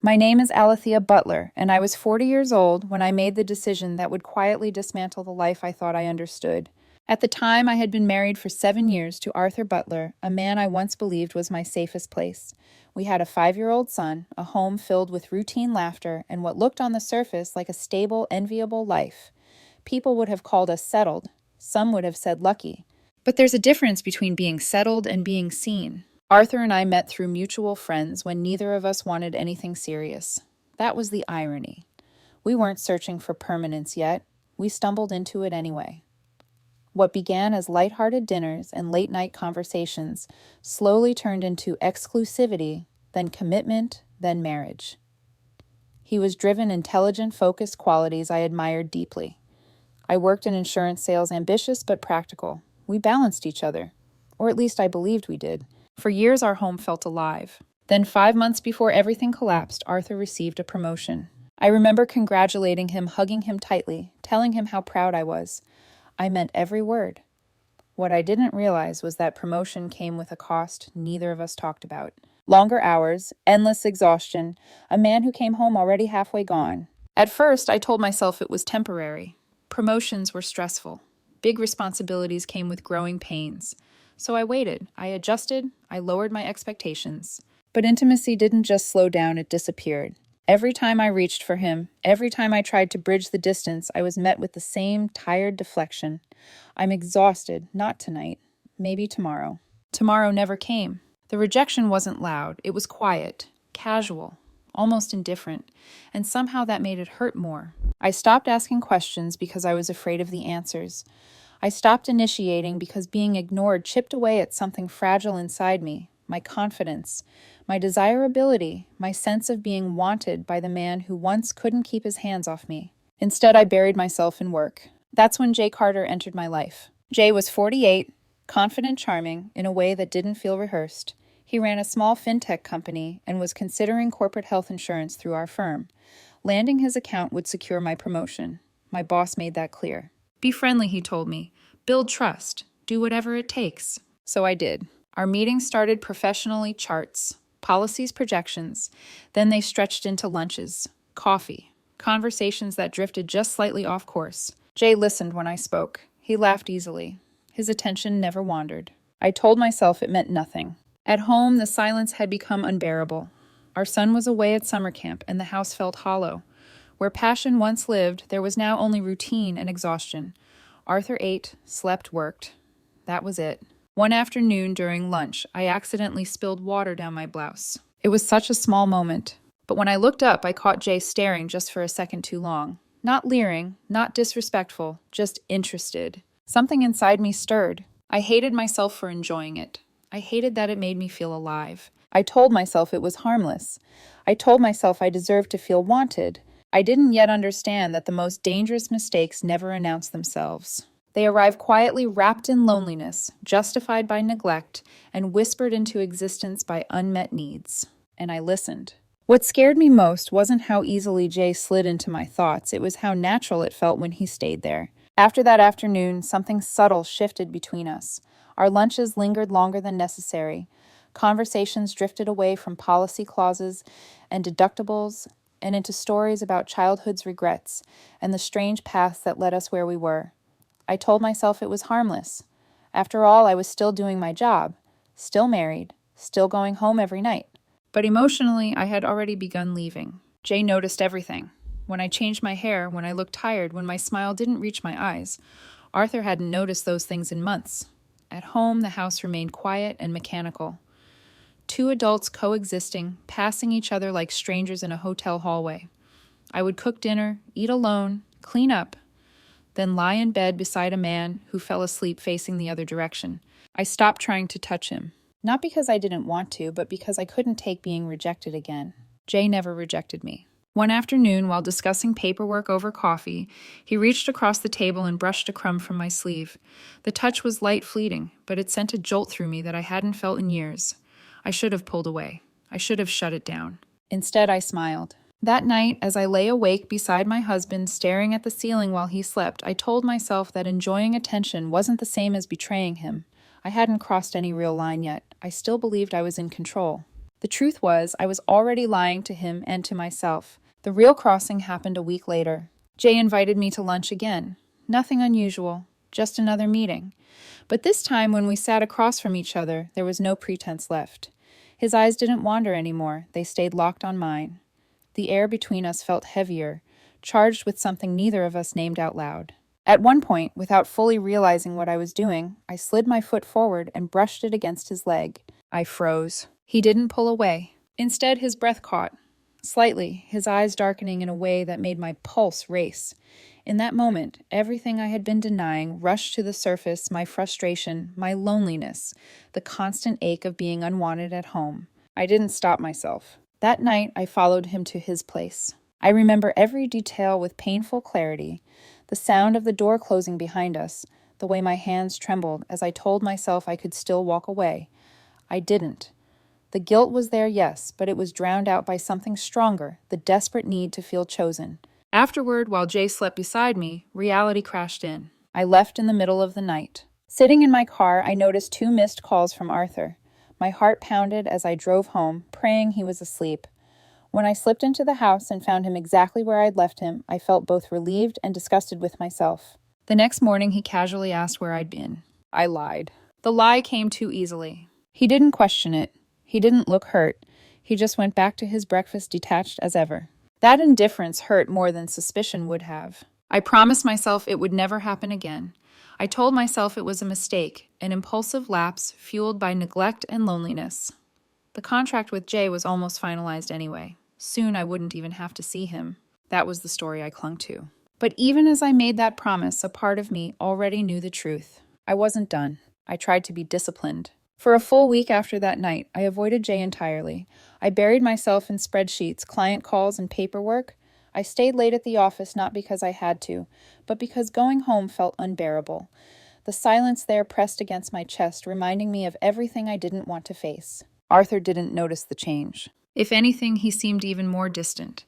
My name is Alethea Butler, and I was 40 years old when I made the decision that would quietly dismantle the life I thought I understood. At the time, I had been married for 7 years to Arthur Butler, a man I once believed was my safest place. We had a 5-year-old son, a home filled with routine laughter, and what looked on the surface like a stable, enviable life. People would have called us settled. Some would have said lucky. But there's a difference between being settled and being seen. Arthur and I met through mutual friends when neither of us wanted anything serious. That was the irony. We weren't searching for permanence yet. We stumbled into it anyway. What began as light-hearted dinners and late-night conversations slowly turned into exclusivity, then commitment, then marriage. He was driven, intelligent, focused qualities I admired deeply. I worked in insurance sales, ambitious but practical. We balanced each other, or at least I believed we did. For years, our home felt alive. Then 5 months before everything collapsed, Arthur received a promotion. I remember congratulating him, hugging him tightly, telling him how proud I was. I meant every word. What I didn't realize was that promotion came with a cost neither of us talked about. Longer hours, endless exhaustion, a man who came home already halfway gone. At first, I told myself it was temporary. Promotions were stressful. Big responsibilities came with growing pains. So I waited, I adjusted, I lowered my expectations. But intimacy didn't just slow down, it disappeared. Every time I reached for him, every time I tried to bridge the distance, I was met with the same tired deflection. I'm exhausted, not tonight, maybe tomorrow. Tomorrow never came. The rejection wasn't loud, it was quiet, casual, almost indifferent, and somehow that made it hurt more. I stopped asking questions because I was afraid of the answers. I stopped initiating because being ignored chipped away at something fragile inside me, my confidence, my desirability, my sense of being wanted by the man who once couldn't keep his hands off me. Instead, I buried myself in work. That's when Jay Carter entered my life. Jay was 48, confident, charming, in a way that didn't feel rehearsed. He ran a small fintech company and was considering corporate health insurance through our firm. Landing his account would secure my promotion. My boss made that clear. Be friendly, he told me. Build trust. Do whatever it takes. So I did. Our meetings started professionally, charts, policies, projections. Then they stretched into lunches, coffee, conversations that drifted just slightly off course. Jay listened when I spoke. He laughed easily. His attention never wandered. I told myself it meant nothing. At home, the silence had become unbearable. Our son was away at summer camp, and the house felt hollow. Where passion once lived, there was now only routine and exhaustion. Arthur ate, slept, worked. That was it. One afternoon during lunch, I accidentally spilled water down my blouse. It was such a small moment. But when I looked up, I caught Jay staring just for a second too long. Not leering, not disrespectful, just interested. Something inside me stirred. I hated myself for enjoying it. I hated that it made me feel alive. I told myself it was harmless. I told myself I deserved to feel wanted. I didn't yet understand that the most dangerous mistakes never announce themselves. They arrive quietly, wrapped in loneliness, justified by neglect, and whispered into existence by unmet needs. And I listened. What scared me most wasn't how easily Jay slid into my thoughts, it was how natural it felt when he stayed there. After that afternoon, something subtle shifted between us. Our lunches lingered longer than necessary. Conversations drifted away from policy clauses and deductibles and into stories about childhood's regrets and the strange paths that led us where we were. I told myself it was harmless. After all, I was still doing my job, still married, still going home every night. But emotionally, I had already begun leaving. Jay noticed everything. When I changed my hair, when I looked tired, when my smile didn't reach my eyes. Arthur hadn't noticed those things in months. At home, the house remained quiet and mechanical. Two adults coexisting, passing each other like strangers in a hotel hallway. I would cook dinner, eat alone, clean up, then lie in bed beside a man who fell asleep facing the other direction. I stopped trying to touch him. Not because I didn't want to, but because I couldn't take being rejected again. Jay never rejected me. One afternoon, while discussing paperwork over coffee, he reached across the table and brushed a crumb from my sleeve. The touch was light, fleeting, but it sent a jolt through me that I hadn't felt in years. I should have pulled away. I should have shut it down. Instead, I smiled. That night, as I lay awake beside my husband, staring at the ceiling while he slept, I told myself that enjoying attention wasn't the same as betraying him. I hadn't crossed any real line yet. I still believed I was in control. The truth was, I was already lying to him and to myself. The real crossing happened a week later. Jay invited me to lunch again. Nothing unusual, just another meeting. But this time, when we sat across from each other, there was no pretense left. His eyes didn't wander anymore, they stayed locked on mine. The air between us felt heavier, charged with something neither of us named out loud. At one point, without fully realizing what I was doing, I slid my foot forward and brushed it against his leg. I froze. He didn't pull away. Instead, his breath caught. Slightly, his eyes darkening in a way that made my pulse race. In that moment, everything I had been denying rushed to the surface, my frustration, my loneliness, the constant ache of being unwanted at home. I didn't stop myself. That night, I followed him to his place. I remember every detail with painful clarity. The sound of the door closing behind us, the way my hands trembled as I told myself I could still walk away. I didn't. The guilt was there, yes, but it was drowned out by something stronger, the desperate need to feel chosen. Afterward, while Jay slept beside me, reality crashed in. I left in the middle of the night. Sitting in my car, I noticed 2 missed calls from Arthur. My heart pounded as I drove home, praying he was asleep. When I slipped into the house and found him exactly where I'd left him, I felt both relieved and disgusted with myself. The next morning, he casually asked where I'd been. I lied. The lie came too easily. He didn't question it. He didn't look hurt. He just went back to his breakfast detached as ever. That indifference hurt more than suspicion would have. I promised myself it would never happen again. I told myself it was a mistake, an impulsive lapse fueled by neglect and loneliness. The contract with Jay was almost finalized anyway. Soon I wouldn't even have to see him. That was the story I clung to. But even as I made that promise, a part of me already knew the truth. I wasn't done. I tried to be disciplined. For a full week after that night, I avoided Jay entirely. I buried myself in spreadsheets, client calls, and paperwork. I stayed late at the office not because I had to, but because going home felt unbearable. The silence there pressed against my chest, reminding me of everything I didn't want to face. Arthur didn't notice the change. If anything, he seemed even more distant.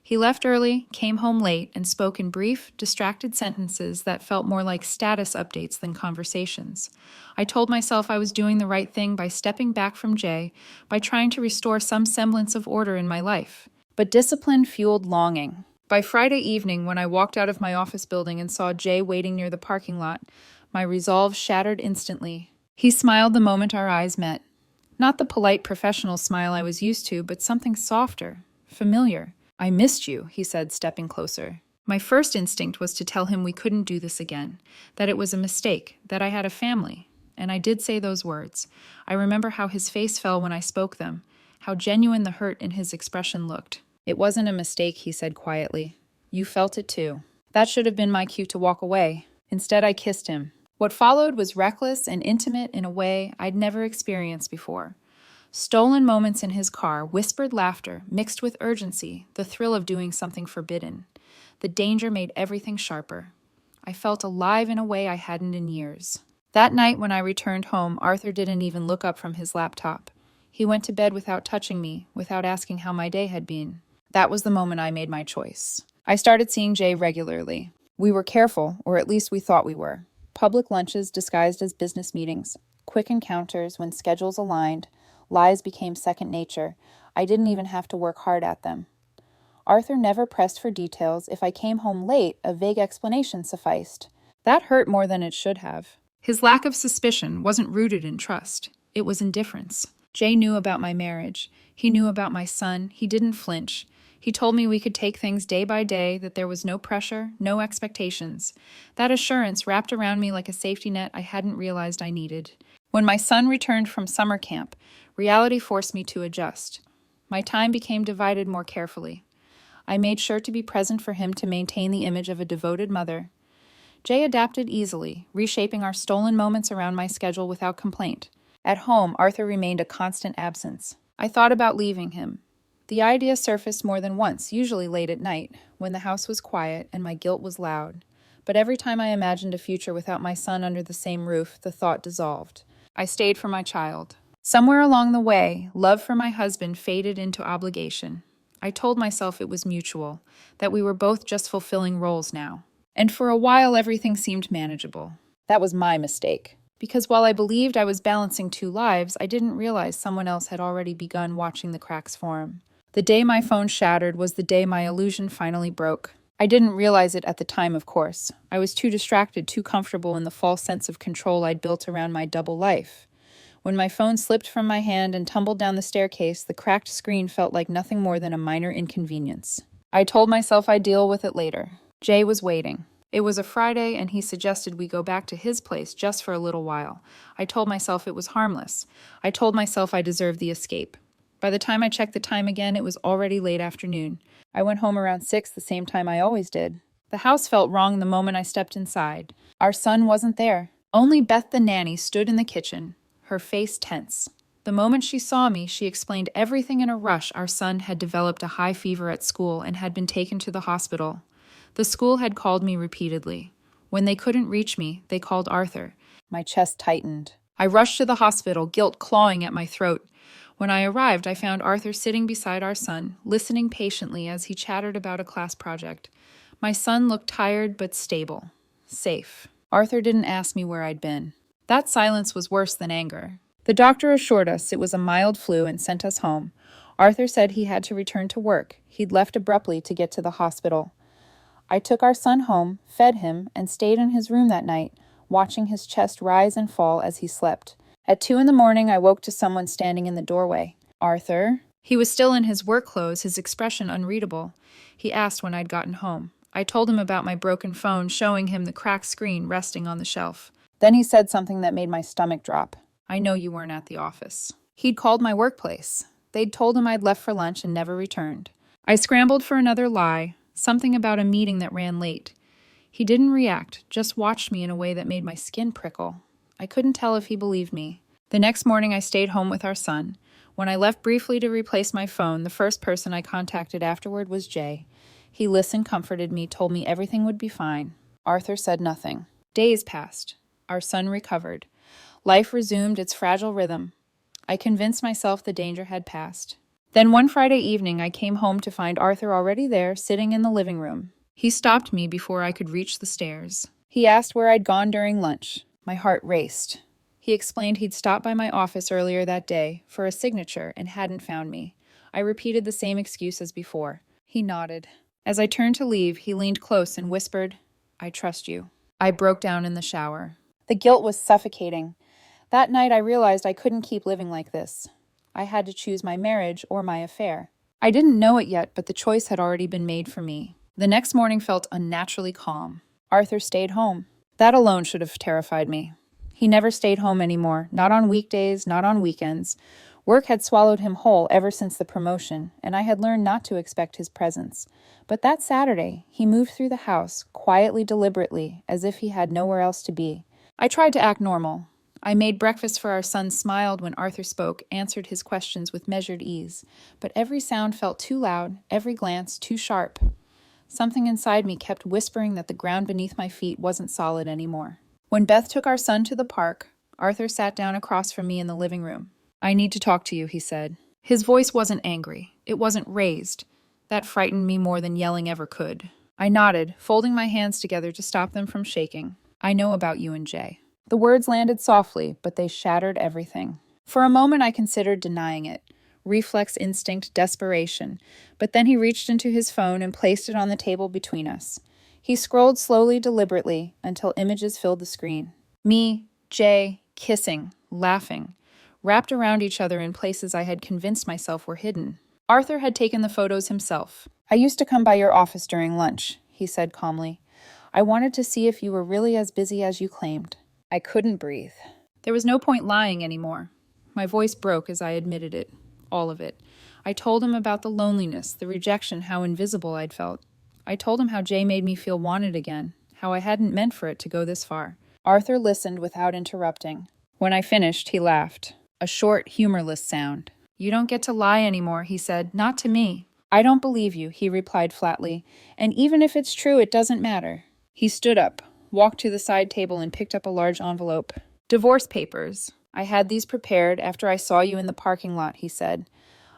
He left early, came home late, and spoke in brief, distracted sentences that felt more like status updates than conversations. I told myself I was doing the right thing by stepping back from Jay, by trying to restore some semblance of order in my life. But discipline fueled longing. By Friday evening, when I walked out of my office building and saw Jay waiting near the parking lot, my resolve shattered instantly. He smiled the moment our eyes met. Not the polite professional smile I was used to, but something softer, familiar. "I missed you," he said, stepping closer. My first instinct was to tell him we couldn't do this again, that it was a mistake, that I had a family. And I did say those words. I remember how his face fell when I spoke them, how genuine the hurt in his expression looked. "It wasn't a mistake," he said quietly. "You felt it too." That should have been my cue to walk away. Instead, I kissed him. What followed was reckless and intimate in a way I'd never experienced before. Stolen moments in his car, whispered laughter, mixed with urgency, the thrill of doing something forbidden. The danger made everything sharper. I felt alive in a way I hadn't in years. That night when I returned home, Arthur didn't even look up from his laptop. He went to bed without touching me, without asking how my day had been. That was the moment I made my choice. I started seeing Jay regularly. We were careful, or at least we thought we were. Public lunches disguised as business meetings, quick encounters when schedules aligned. Lies became second nature. I didn't even have to work hard at them. Arthur never pressed for details. If I came home late, a vague explanation sufficed. That hurt more than it should have. His lack of suspicion wasn't rooted in trust. It was indifference. Jay knew about my marriage. He knew about my son. He didn't flinch. He told me we could take things day by day, that there was no pressure, no expectations. That assurance wrapped around me like a safety net I hadn't realized I needed. When my son returned from summer camp, reality forced me to adjust. My time became divided more carefully. I made sure to be present for him to maintain the image of a devoted mother. Jay adapted easily, reshaping our stolen moments around my schedule without complaint. At home, Arthur remained a constant absence. I thought about leaving him. The idea surfaced more than once, usually late at night, when the house was quiet and my guilt was loud. But every time I imagined a future without my son under the same roof, the thought dissolved. I stayed for my child. Somewhere along the way, love for my husband faded into obligation. I told myself it was mutual, that we were both just fulfilling roles now. And for a while, everything seemed manageable. That was my mistake. Because while I believed I was balancing two lives, I didn't realize someone else had already begun watching the cracks form. The day my phone shattered was the day my illusion finally broke. I didn't realize it at the time, of course. I was too distracted, too comfortable in the false sense of control I'd built around my double life. When my phone slipped from my hand and tumbled down the staircase, the cracked screen felt like nothing more than a minor inconvenience. I told myself I'd deal with it later. Jay was waiting. It was a Friday, and he suggested we go back to his place just for a little while. I told myself it was harmless. I told myself I deserved the escape. By the time I checked the time again, it was already late afternoon. I went home around 6, the same time I always did. The house felt wrong the moment I stepped inside. Our son wasn't there. Only Beth the nanny stood in the kitchen, her face tense. The moment she saw me, she explained everything in a rush. Our son had developed a high fever at school and had been taken to the hospital. The school had called me repeatedly. When they couldn't reach me, they called Arthur. My chest tightened. I rushed to the hospital, guilt clawing at my throat. When I arrived, I found Arthur sitting beside our son, listening patiently as he chattered about a class project. My son looked tired but stable. Safe. Arthur didn't ask me where I'd been. That silence was worse than anger. The doctor assured us it was a mild flu and sent us home. Arthur said he had to return to work. He'd left abruptly to get to the hospital. I took our son home, fed him, and stayed in his room that night, watching his chest rise and fall as he slept. At 2 a.m, I woke to someone standing in the doorway. Arthur? He was still in his work clothes, his expression unreadable. He asked when I'd gotten home. I told him about my broken phone, showing him the cracked screen resting on the shelf. Then he said something that made my stomach drop. I know you weren't at the office. He'd called my workplace. They'd told him I'd left for lunch and never returned. I scrambled for another lie, something about a meeting that ran late. He didn't react, just watched me in a way that made my skin prickle. I couldn't tell if he believed me. The next morning, I stayed home with our son. When I left briefly to replace my phone, the first person I contacted afterward was Jay. He listened, comforted me, told me everything would be fine. Arthur said nothing. Days passed. Our son recovered. Life resumed its fragile rhythm. I convinced myself the danger had passed. Then one Friday evening, I came home to find Arthur already there, sitting in the living room. He stopped me before I could reach the stairs. He asked where I'd gone during lunch. My heart raced. He explained he'd stopped by my office earlier that day for a signature and hadn't found me. I repeated the same excuse as before. He nodded. As I turned to leave, he leaned close and whispered, "I trust you." I broke down in the shower. The guilt was suffocating. That night I realized I couldn't keep living like this. I had to choose my marriage or my affair. I didn't know it yet, but the choice had already been made for me. The next morning felt unnaturally calm. Arthur stayed home. That alone should have terrified me. He never stayed home anymore, not on weekdays, not on weekends. Work had swallowed him whole ever since the promotion, and I had learned not to expect his presence. But that Saturday, he moved through the house, quietly, deliberately, as if he had nowhere else to be. I tried to act normal. I made breakfast for our son, smiled when Arthur spoke, answered his questions with measured ease. But every sound felt too loud, every glance too sharp. Something inside me kept whispering that the ground beneath my feet wasn't solid anymore. When Beth took our son to the park, Arthur sat down across from me in the living room. "I need to talk to you," he said. His voice wasn't angry. It wasn't raised. That frightened me more than yelling ever could. I nodded, folding my hands together to stop them from shaking. "I know about you and Jay." The words landed softly, but they shattered everything. For a moment I considered denying it. Reflex, instinct, desperation. But then he reached into his phone and placed it on the table between us. He scrolled slowly, deliberately, until images filled the screen. Me, Jay, kissing, laughing, wrapped around each other in places I had convinced myself were hidden. Arthur had taken the photos himself. "I used to come by your office during lunch," he said calmly. "I wanted to see if you were really as busy as you claimed." I couldn't breathe. There was no point lying anymore. My voice broke as I admitted it. All of it. I told him about the loneliness, the rejection, how invisible I'd felt. I told him how Jay made me feel wanted again, how I hadn't meant for it to go this far. Arthur listened without interrupting. When I finished, he laughed. A short, humorless sound. "You don't get to lie anymore," he said. "Not to me." "I don't believe you," he replied flatly. "And even if it's true, it doesn't matter." He stood up, walked to the side table, and picked up a large envelope. "Divorce papers. I had these prepared after I saw you in the parking lot," he said.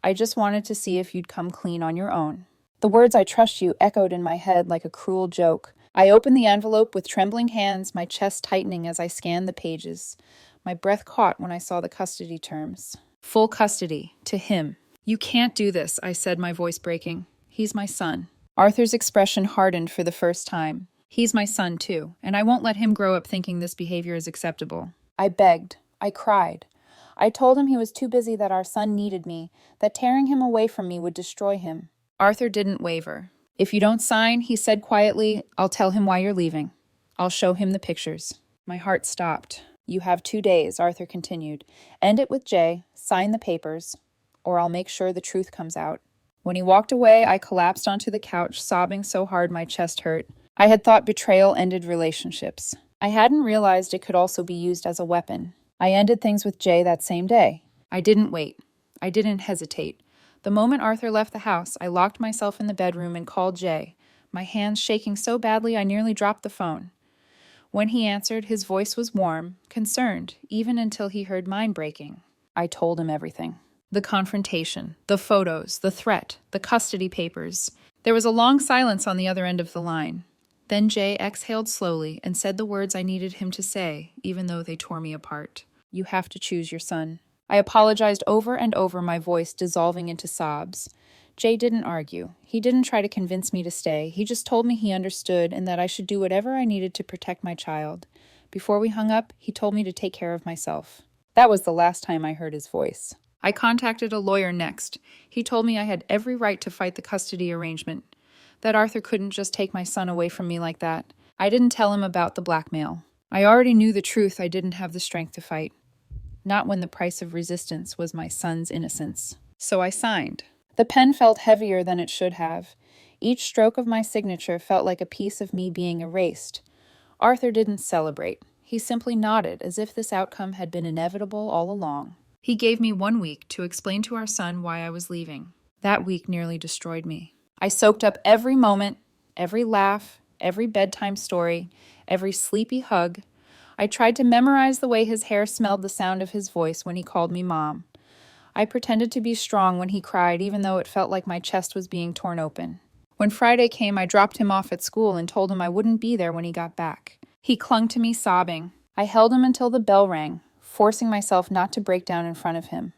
"I just wanted to see if you'd come clean on your own." The words "I trust you" echoed in my head like a cruel joke. I opened the envelope with trembling hands, my chest tightening as I scanned the pages. My breath caught when I saw the custody terms. Full custody, to him. You can't do this, I said, my voice breaking. He's my son. Arthur's expression hardened for the first time. He's my son, too, and I won't let him grow up thinking this behavior is acceptable. I begged. I cried. I told him he was too busy, that our son needed me, that tearing him away from me would destroy him. Arthur didn't waver. If you don't sign, he said quietly, I'll tell him why you're leaving. I'll show him the pictures. My heart stopped. You have 2 days, Arthur continued. End it with Jay, sign the papers, or I'll make sure the truth comes out. When he walked away, I collapsed onto the couch, sobbing so hard my chest hurt. I had thought betrayal ended relationships. I hadn't realized it could also be used as a weapon. I ended things with Jay that same day. I didn't wait. I didn't hesitate. The moment Arthur left the house, I locked myself in the bedroom and called Jay, my hands shaking so badly I nearly dropped the phone. When he answered, his voice was warm, concerned, even until he heard mine breaking. I told him everything. The confrontation, the photos, the threat, the custody papers. There was a long silence on the other end of the line. Then Jay exhaled slowly and said the words I needed him to say, even though they tore me apart. You have to choose your son. I apologized over and over, my voice dissolving into sobs. Jay didn't argue. He didn't try to convince me to stay. He just told me he understood and that I should do whatever I needed to protect my child. Before we hung up, he told me to take care of myself. That was the last time I heard his voice. I contacted a lawyer next. He told me I had every right to fight the custody arrangement, that Arthur couldn't just take my son away from me like that. I didn't tell him about the blackmail. I already knew the truth. I didn't have the strength to fight. Not when the price of resistance was my son's innocence. So I signed. The pen felt heavier than it should have. Each stroke of my signature felt like a piece of me being erased. Arthur didn't celebrate. He simply nodded, as if this outcome had been inevitable all along. He gave me 1 week to explain to our son why I was leaving. That week nearly destroyed me. I soaked up every moment, every laugh, every bedtime story, every sleepy hug. I tried to memorize the way his hair smelled, the sound of his voice when he called me Mom. I pretended to be strong when he cried, even though it felt like my chest was being torn open. When Friday came, I dropped him off at school and told him I wouldn't be there when he got back. He clung to me, sobbing. I held him until the bell rang, forcing myself not to break down in front of him.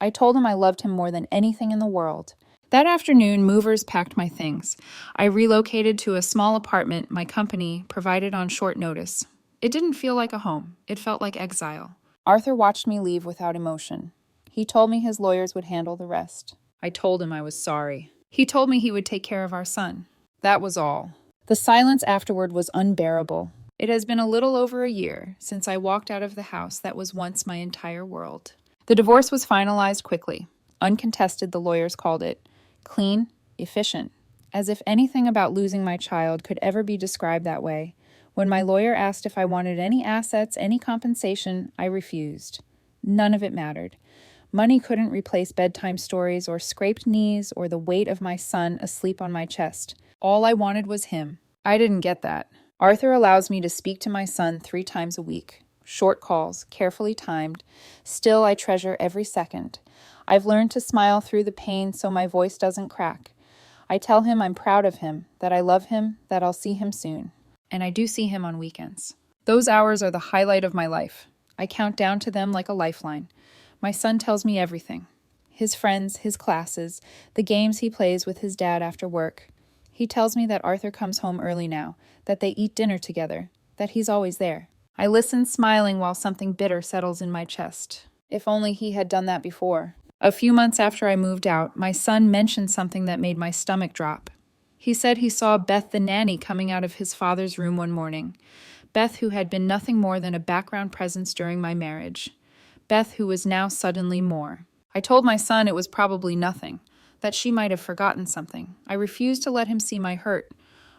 I told him I loved him more than anything in the world. That afternoon, movers packed my things. I relocated to a small apartment my company provided on short notice. It didn't feel like a home. It felt like exile. Arthur watched me leave without emotion. He told me his lawyers would handle the rest. I told him I was sorry. He told me he would take care of our son. That was all. The silence afterward was unbearable. It has been a little over a year since I walked out of the house that was once my entire world. The divorce was finalized quickly. Uncontested, the lawyers called it. Clean, efficient. As if anything about losing my child could ever be described that way. When my lawyer asked if I wanted any assets, any compensation, I refused. None of it mattered. Money couldn't replace bedtime stories or scraped knees or the weight of my son asleep on my chest. All I wanted was him. I didn't get that. Arthur allows me to speak to my son 3 times a week. Short calls, carefully timed. Still, I treasure every second. I've learned to smile through the pain so my voice doesn't crack. I tell him I'm proud of him, that I love him, that I'll see him soon. And I do see him on weekends. Those hours are the highlight of my life. I count down to them like a lifeline. My son tells me everything. His friends, his classes, the games he plays with his dad after work. He tells me that Arthur comes home early now, that they eat dinner together, that he's always there. I listen, smiling while something bitter settles in my chest. If only he had done that before. A few months after I moved out, my son mentioned something that made my stomach drop. He said he saw Beth the nanny coming out of his father's room one morning. Beth, who had been nothing more than a background presence during my marriage. Beth, who was now suddenly more. I told my son it was probably nothing, that she might have forgotten something. I refused to let him see my hurt.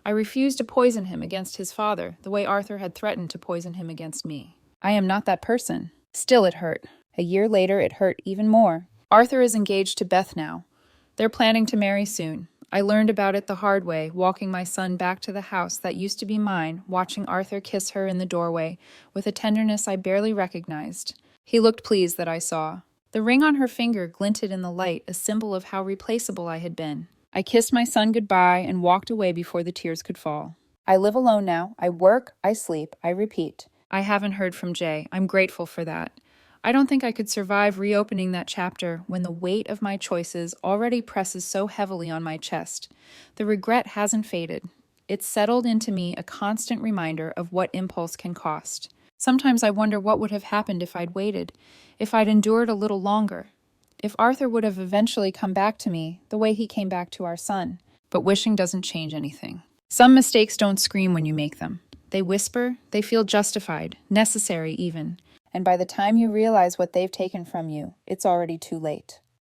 I refused to poison him against his father, the way Arthur had threatened to poison him against me. I am not that person. Still, it hurt. A year later, it hurt even more. Arthur is engaged to Beth now. They're planning to marry soon. I learned about it the hard way, walking my son back to the house that used to be mine, watching Arthur kiss her in the doorway, with a tenderness I barely recognized. He looked pleased that I saw. The ring on her finger glinted in the light, a symbol of how replaceable I had been. I kissed my son goodbye and walked away before the tears could fall. I live alone now. I work, I sleep, I repeat. I haven't heard from Jay. I'm grateful for that. I don't think I could survive reopening that chapter when the weight of my choices already presses so heavily on my chest. The regret hasn't faded. It's settled into me a constant reminder of what impulse can cost. Sometimes I wonder what would have happened if I'd waited, if I'd endured a little longer, if Arthur would have eventually come back to me the way he came back to our son. But wishing doesn't change anything. Some mistakes don't scream when you make them. They whisper, they feel justified, necessary even. And by the time you realize what they've taken from you, it's already too late.